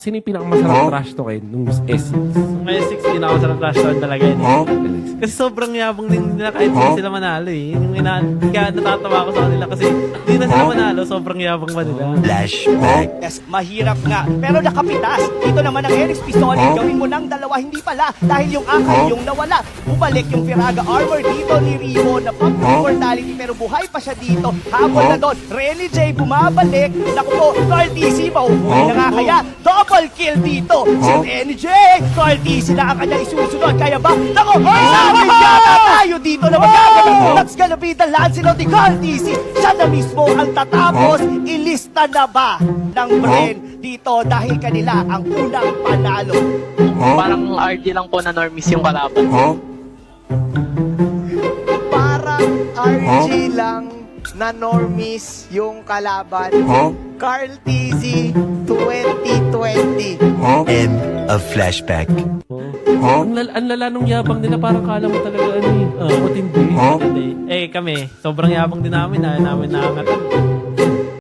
Sino yung pinakamasarap trash talkin nung S6? May 6 din ako sa trash talk talaga yun. Kasi sobrang yabang din nila kahit hindi sila manalo eh. Kaya natatawa ako sa kanila kasi hindi na sila manalo, sobrang yabang pa nila. Flashback. Yes, mahirap nga. Pero nakapitas. Dito naman ang Helix Pistoli. Gawin mo ng dalawa, hindi pala. Dahil yung akay yung nawala. Bumalik yung Firaga Armor dito ni Rio na pump mortality pero buhay pa siya dito. Habol na doon. Renny J bumabalik. Naku po, Carl TC mahuhuli na nga kaya. Double kill dito. Si Renny J. Carl TC na ang kanya isusunod. Kaya ba? Naku, sabi yata tayo dito na magagaling. That's gonna be the Lancelot ni Carl TC. Siya na mismo ang tatapos. Ilista na ba ng Bren dito dahil kanila ang unang panalo? Parang RG lang po na normies yung kalaban. Parang RG lang na normies yung kalaban. Carl TZ 2020. End of flashback. Ang lala nung yabang nila, parang kala mo talaga ano eh. Matindi. Hindi. Eh kami, sobrang yabang din namin. Namin nakangatan.